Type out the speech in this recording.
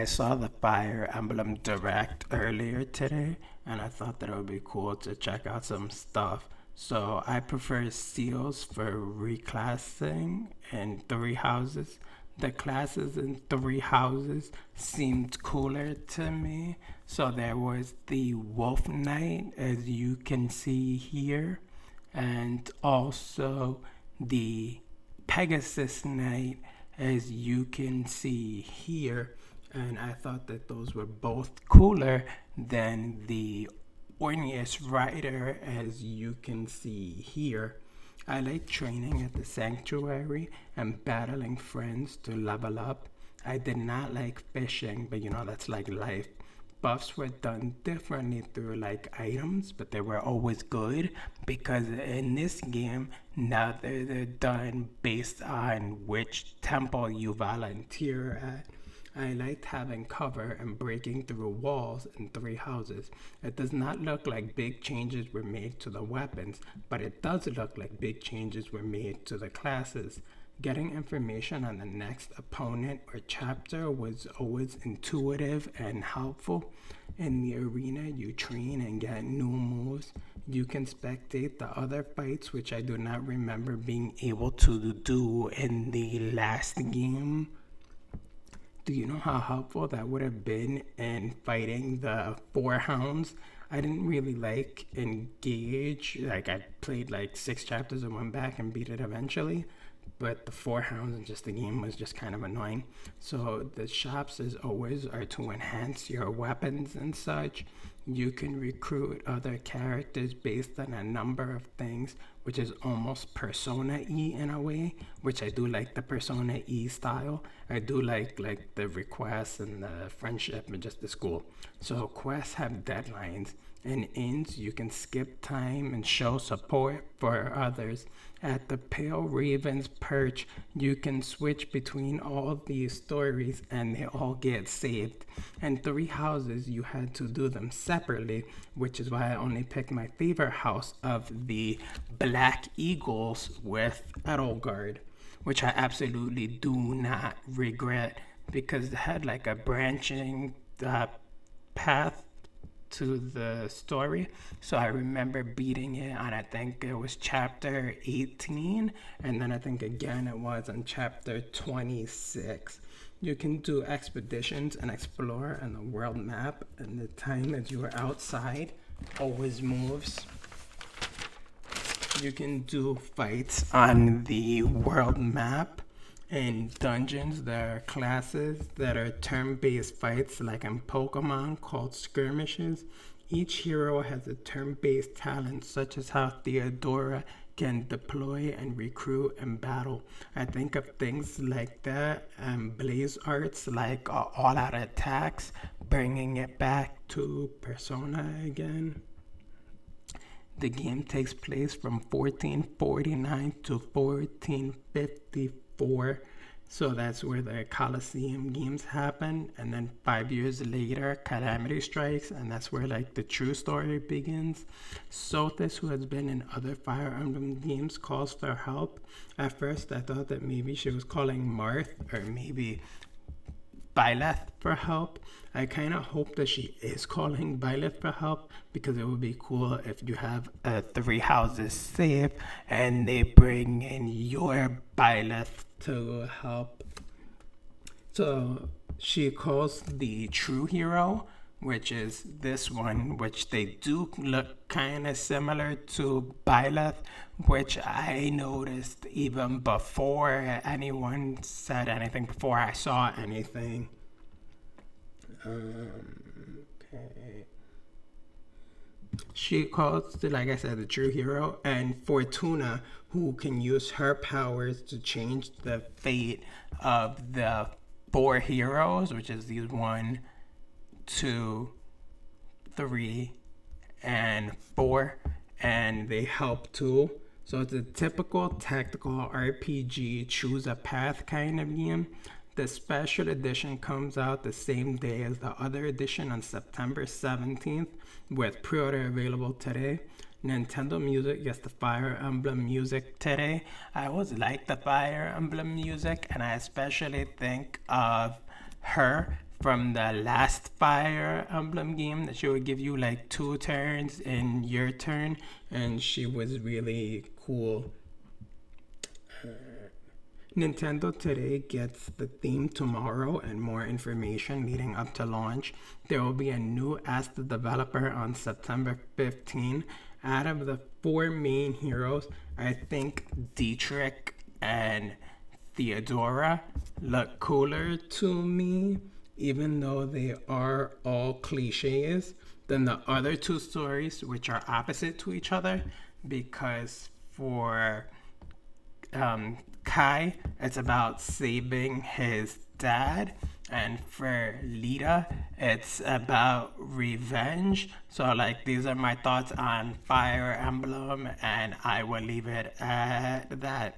I saw the Fire Emblem Direct earlier today, and I thought that it would be cool to check out some stuff. So I prefer seals for reclassing in three houses. The classes in three houses seemed cooler to me. So there was the Wolf Knight, as you can see here, and also the Pegasus Knight, as you can see here. And I thought that those were both cooler than the Orneus Rider, as you can see here. I like training at the sanctuary and battling friends to level up. I did not like fishing, but that's like life. Buffs were done differently through like items, but they were always good because in this game now they're done based on which temple you volunteer at. I liked having cover and breaking through walls in three houses. It does not look like big changes were made to the weapons, but it does look like big changes were made to the classes. Getting information on the next opponent or chapter was always intuitive and helpful. In the arena, you train and get new moves. You can spectate the other fights, which I do not remember being able to do in the last game. Do you know how helpful that would have been in fighting the Four Hounds? I didn't really like engage. Like, I played like 6 chapters and went back and beat it eventually. But the Four Hounds and just the game was just kind of annoying. So the shops, as always, are to enhance your weapons and such. You can recruit other characters based on a number of things, which is almost Persona-y in a way, which I do like the Persona-y style. I do like the requests and the friendship and just the school. So quests have deadlines, and ends you can skip time and show support for others. At the Pale Raven's Perch, you can switch between all these stories and they all get saved. And three houses, you had to do them separately, which is why I only picked my favorite house of the Black Eagles with Edelgard, which I absolutely do not regret because it had like a branching path to the story. So I remember beating it on, I think it was chapter 18, and then I think again it was on chapter 26. You can do expeditions and explore on the world map, and the time that you are outside always moves. You can do fights on the world map. In dungeons, there are classes that are turn-based fights like in Pokemon called skirmishes. Each hero has a turn-based talent, such as how Theodora can deploy and recruit and battle. I think of things like that and blaze arts like all-out attacks, bringing it back to Persona again. The game takes place from 1449 to 1454. So that's where the Colosseum games happen. And then 5 years later, Calamity strikes. And that's where like the true story begins. Sothis, who has been in other Fire Emblem games, calls for help. At first, I thought that maybe she was calling Marth or maybe Byleth for help. I kind of hope that she is calling Byleth for help because it would be cool if you have three houses saved and they bring in your Byleth to help. So she calls the true hero, which is this one, which they do look kind of similar to Byleth, which I noticed even before anyone said anything, before I saw anything. Okay. She calls, like I said, the true hero, and Fortuna, who can use her powers to change the fate of the 4 heroes, which is these 1, 2, 3, and 4, and they help too. So it's a typical tactical RPG, choose a path kind of game. The special edition comes out the same day as the other edition on September 17th, with pre-order available today. Nintendo Music gets the Fire Emblem music today. I always like the Fire Emblem music, and I especially think of her from the last Fire Emblem game that she would give you like 2 turns in your turn, and she was really cool. Nintendo today gets the theme tomorrow and more information leading up to launch. There will be a new Ask the Developer on September 15. Out of the 4 main heroes, I think Dietrich and Theodora look cooler to me, even though they are all cliches, than the other 2 stories, which are opposite to each other, because for Kai, it's about saving his dad, and for Lita, it's about revenge. So, like, these are my thoughts on Fire Emblem, and I will leave it at that.